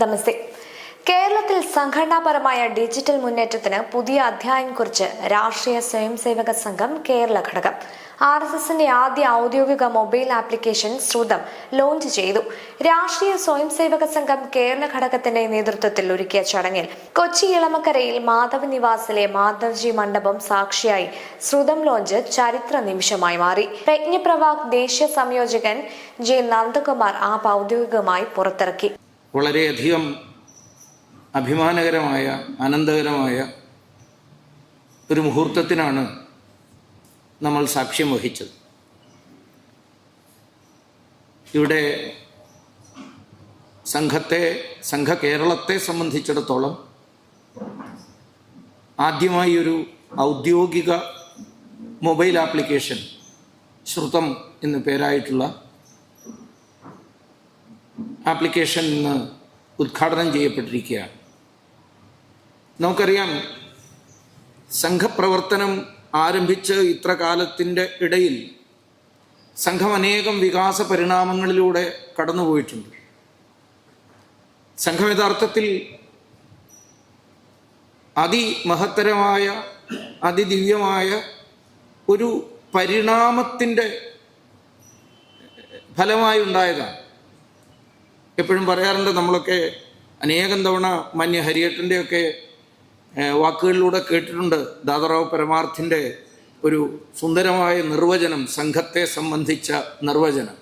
നമസ്തേ. കേരളത്തിൽ സംഘടനാപരമായ ഡിജിറ്റൽ മുന്നേറ്റത്തിന് പുതിയ അധ്യായം കുറിച്ച് രാഷ്ട്രീയ സ്വയംസേവക സംഘം കേരള ഘടകം RSSന്റെ ആദ്യ ഔദ്യോഗിക മൊബൈൽ ആപ്ലിക്കേഷൻ ശ്രുതം ലോഞ്ച് ചെയ്തു. രാഷ്ട്രീയ സ്വയംസേവക സംഘം കേരള ഘടകത്തിന്റെ നേതൃത്വത്തിൽ ഒരുക്കിയ ചടങ്ങിൽ കൊച്ചി ഇളമക്കരയിൽ മാധവ് നിവാസിലെ മാധവ്ജി മണ്ഡപം സാക്ഷിയായി ശ്രുതം ലോഞ്ച് ചരിത്ര നിമിഷമായി മാറി. പ്രജ്ഞപ്രവാഹ് ദേശീയ സംയോജകൻ J. നന്ദകുമാർ ആപ്പ് ഔദ്യോഗികമായി പുറത്തിറക്കി. വളരെയധികം അഭിമാനകരമായ ആനന്ദകരമായ ഒരു മുഹൂർത്തത്തിനാണ് നമ്മൾ സാക്ഷ്യം വഹിച്ചത്. ഇവിടെ കേരളത്തെ സംബന്ധിച്ചിടത്തോളം ആദ്യമായി ഒരു ഔദ്യോഗിക മൊബൈൽ ആപ്ലിക്കേഷൻ ശ്രുതം എന്ന് പേരായിട്ടുള്ള ആപ്ലിക്കേഷൻ ഇന്ന് ഉദ്ഘാടനം ചെയ്യപ്പെട്ടിരിക്കുകയാണ്. നമുക്കറിയാം, സംഘപ്രവർത്തനം ആരംഭിച്ച് ഇത്ര കാലത്തിൻ്റെ ഇടയിൽ സംഘം അനേകം വികാസ പരിണാമങ്ങളിലൂടെ കടന്നുപോയിട്ടുണ്ട്. സംഘം യഥാർത്ഥത്തിൽ അതിമഹത്തരമായ അതിദിവ്യമായ ഒരു പരിണാമത്തിൻ്റെ ഫലമായി ഉണ്ടായതാണ്. എപ്പോഴും പറയാറുണ്ട്, നമ്മളൊക്കെ അനേകം തവണ മാന്യ ഹരിയേട്ടൻ്റെയൊക്കെ വാക്കുകളിലൂടെ കേട്ടിട്ടുണ്ട് ദാദാറാവ് പരമാർത്ഥിൻ്റെ ഒരു സുന്ദരമായ നിർവചനം, സംഘത്തെ സംബന്ധിച്ച നിർവചനം.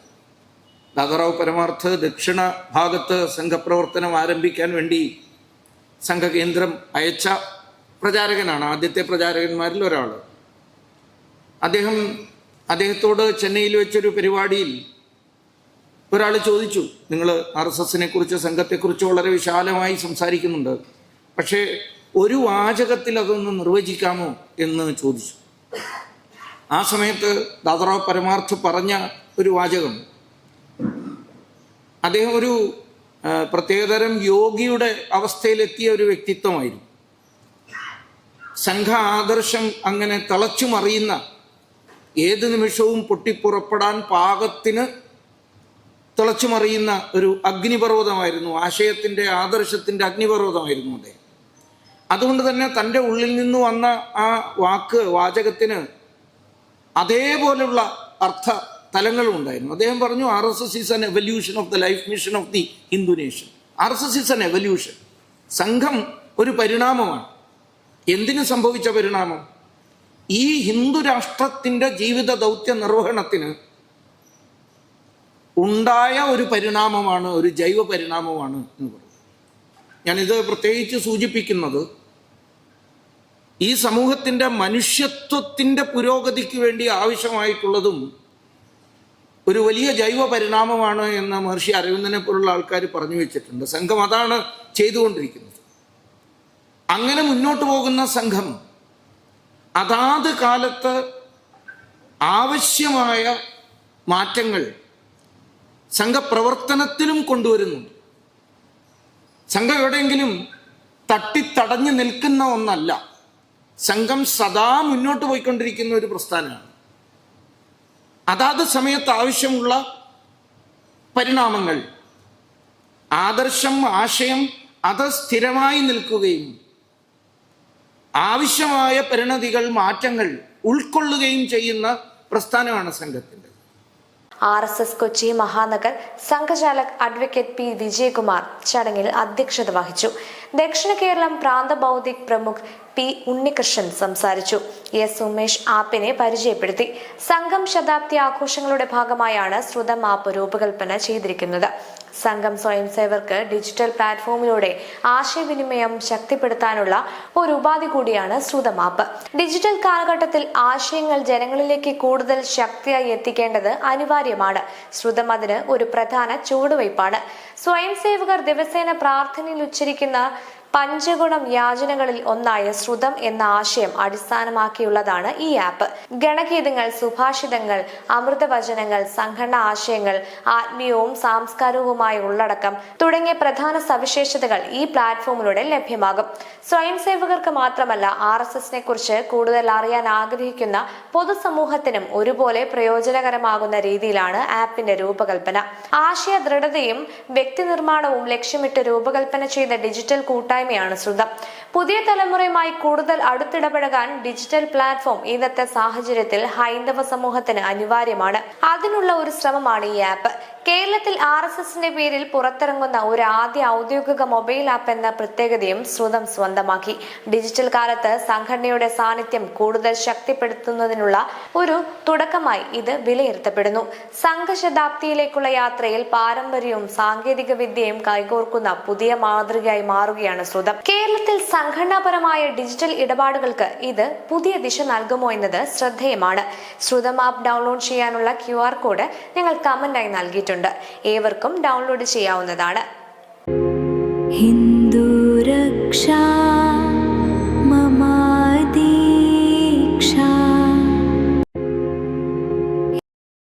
ദാദാറാവ് പരമാർത്ഥ് ദക്ഷിണ ഭാഗത്ത് സംഘപ്രവർത്തനം ആരംഭിക്കാൻ വേണ്ടി സംഘകേന്ദ്രം അയച്ച പ്രചാരകനാണ്, ആദ്യത്തെ പ്രചാരകന്മാരിൽ ഒരാൾ. അദ്ദേഹത്തോട് ചെന്നൈയിൽ വെച്ചൊരു പരിപാടിയിൽ ഒരാൾ ചോദിച്ചു, നിങ്ങൾ RSSനെ കുറിച്ച് സംഘത്തെക്കുറിച്ച് വളരെ വിശാലമായി സംസാരിക്കുന്നുണ്ട്, പക്ഷേ ഒരു വാചകത്തിൽ അതൊന്ന് നിർവചിക്കാമോ എന്ന് ചോദിച്ചു. ആ സമയത്ത് ദാദാറാവ് പരമാർത്ഥ് പറഞ്ഞ ഒരു വാചകം, അദ്ദേഹം ഒരു പ്രത്യേകതരം യോഗിയുടെ അവസ്ഥയിലെത്തിയ ഒരു വ്യക്തിത്വമായിരുന്നു. സംഘ ആദർശം അങ്ങനെ തിളച്ചുമറിയുന്ന, ഏത് നിമിഷവും പൊട്ടിപ്പുറപ്പെടാൻ പാകത്തിന് തിളച്ചുമറിയുന്ന ഒരു അഗ്നിപർവ്വതമായിരുന്നു, ആശയത്തിൻ്റെ ആദർശത്തിൻ്റെ അഗ്നിപർവ്വതമായിരുന്നു അദ്ദേഹം. അതുകൊണ്ട് തന്നെ തൻ്റെ ഉള്ളിൽ നിന്ന് വന്ന ആ വാചകത്തിന് അതേപോലുള്ള അർത്ഥ തലങ്ങളും ഉണ്ടായിരുന്നു. അദ്ദേഹം പറഞ്ഞു, RSS is an evolution of the life mission of the Hindu nation. RSS is an evolution. സംഘം ഒരു പരിണാമമാണ്. എന്തിനു സംഭവിച്ച പരിണാമം? ഈ ഹിന്ദു രാഷ്ട്രത്തിൻ്റെ ജീവിത ദൗത്യ നിർവഹണത്തിന് ഉണ്ടായ ഒരു പരിണാമമാണ്, ഒരു ജൈവ പരിണാമമാണ് എന്ന് പറയും. ഞാനിത് പ്രത്യേകിച്ച് സൂചിപ്പിക്കുന്നത്, ഈ സമൂഹത്തിൻ്റെ മനുഷ്യത്വത്തിൻ്റെ പുരോഗതിക്ക് വേണ്ടി ആവശ്യമായിട്ടുള്ളതും ഒരു വലിയ ജൈവ പരിണാമമാണ് എന്ന് മഹർഷി അരവിന്ദനെ പോലുള്ള ആൾക്കാർ പറഞ്ഞു വെച്ചിട്ടുണ്ട്. സംഘം അതാണ് ചെയ്തുകൊണ്ടിരിക്കുന്നത്. അങ്ങനെ മുന്നോട്ട് പോകുന്ന സംഘം അതാത് കാലത്ത് ആവശ്യമായ മാറ്റങ്ങൾ സംഘപ്രവർത്തനത്തിലും കൊണ്ടുവരുന്നുണ്ട്. സംഘം എവിടെയെങ്കിലും തട്ടിത്തടഞ്ഞു നിൽക്കുന്ന ഒന്നല്ല. സംഘം സദാ മുന്നോട്ട് പോയിക്കൊണ്ടിരിക്കുന്ന ഒരു പ്രസ്ഥാനമാണ്. അതാത് സമയത്ത് ആവശ്യമുള്ള പരിണാമങ്ങൾ, ആദർശം, ആശയം അത് സ്ഥിരമായി നിൽക്കുകയും ആവശ്യമായ പരിണതികൾ, മാറ്റങ്ങൾ ഉൾക്കൊള്ളുകയും ചെയ്യുന്ന പ്രസ്ഥാനമാണ് സംഘത്തിൻ്റെ. RSS കൊച്ചി മഹാനഗർ സംഘചാലക് അഡ്വക്കേറ്റ് P. വിജയകുമാർ ചടങ്ങിൽ അധ്യക്ഷത വഹിച്ചു. ദക്ഷിണ കേരളം പ്രാന്ത ബൗദ്ധിക് പ്രമുഖ് P. ഉണ്ണികൃഷ്ണൻ സംസാരിച്ചു. S. ഉമേഷ് ആപ്പിനെ പരിചയപ്പെടുത്തി. സംഘം ശതാബ്ദി ആഘോഷങ്ങളുടെ ഭാഗമായാണ് ശ്രുതം ആപ്പ് രൂപകൽപ്പന ചെയ്തിരിക്കുന്നത്. സംഘം സ്വയംസേവകർക്ക് ഡിജിറ്റൽ പ്ലാറ്റ്ഫോമിലൂടെ ആശയവിനിമയം ശക്തിപ്പെടുത്താനുള്ള ഒരു ഉപാധി കൂടിയാണ് ശ്രുതം ആപ്പ്. ഡിജിറ്റൽ കാലഘട്ടത്തിൽ ആശയങ്ങൾ ജനങ്ങളിലേക്ക് കൂടുതൽ ശക്തിയായി എത്തിക്കേണ്ടത് അനിവാര്യമാണ്. ശ്രുതം അതിന് ഒരു പ്രധാന ചുവടുവയ്പ്പാണ്. സ്വയംസേവകർ ദിവസേന പ്രാർത്ഥനയിൽ ഉച്ചരിക്കുന്ന പഞ്ചഗുണം യാചനകളിൽ ഒന്നായ ശ്രുതം എന്ന ആശയം അടിസ്ഥാനമാക്കിയുള്ളതാണ് ഈ ആപ്പ്. ഗണഗീതങ്ങൾ, സുഭാഷിതങ്ങൾ, അമൃതവചനങ്ങൾ, സംഘടനാ ആശയങ്ങൾ, ആത്മീയവും സാംസ്കാരികവുമായ ഉള്ളടക്കം തുടങ്ങിയ പ്രധാന സവിശേഷതകൾ ഈ പ്ലാറ്റ്ഫോമിലൂടെ ലഭ്യമാകും. സ്വയംസേവകർക്ക് മാത്രമല്ല, RSSനെ കുറിച്ച് കൂടുതൽ അറിയാൻ ആഗ്രഹിക്കുന്ന പൊതുസമൂഹത്തിനും ഒരുപോലെ പ്രയോജനകരമാകുന്ന രീതിയിലാണ് ആപ്പിന്റെ രൂപകൽപ്പന. ആശയ ദൃഢതയും വ്യക്തി നിർമ്മാണവും ലക്ഷ്യമിട്ട് രൂപകൽപ്പന ചെയ്ത ഡിജിറ്റൽ കൂട്ടായ്മയാണ് ശ്രുതം. പുതിയ തലമുറയുമായി കൂടുതൽ അടുത്തിടപഴകാൻ ഡിജിറ്റൽ പ്ലാറ്റ്ഫോം ഇന്നത്തെ സാഹചര്യത്തിൽ ഹൈന്ദവ സമൂഹത്തിന് അനിവാര്യമാണ്. അതിനുള്ള ഒരു ശ്രമമാണ് ഈ ആപ്പ്. കേരളത്തിൽ RSSന്റെ പേരിൽ പുറത്തിറങ്ങുന്ന ഒരു ആദ്യ ഔദ്യോഗിക മൊബൈൽ ആപ്പ് എന്ന പ്രത്യേകതയും ശ്രുതം സ്വന്തമാക്കി. ഡിജിറ്റൽ കാലത്ത് സംഘടനയുടെ സാന്നിധ്യം കൂടുതൽ ശക്തിപ്പെടുത്തുന്നതിനുള്ള ഒരു തുടക്കമായി ഇത് വിലയിരുത്തപ്പെടുന്നു. സംഘശതാബ്ദിയിലേക്കുള്ള യാത്രയിൽ പാരമ്പര്യവും സാങ്കേതിക വിദ്യയും കൈകോർക്കുന്ന പുതിയ മാതൃകയായി മാറുകയാണ് ശ്രുതം. കേരളത്തിൽ സംഘടനാപരമായ ഡിജിറ്റൽ ഇടപാടുകൾക്ക് ഇത് പുതിയ ദിശ നൽകുമോ എന്നത് ശ്രദ്ധേയമാണ്. ശ്രുതം ആപ്പ് ഡൗൺലോഡ് ചെയ്യാനുള്ള QR കോഡ് ഞങ്ങൾ കമന്റായി നൽകിയിട്ടുണ്ട്. ഏവർക്കും ഡൗൺലോഡ് ചെയ്യാവുന്നതാണ്. ഹിന്ദു രക്ഷാ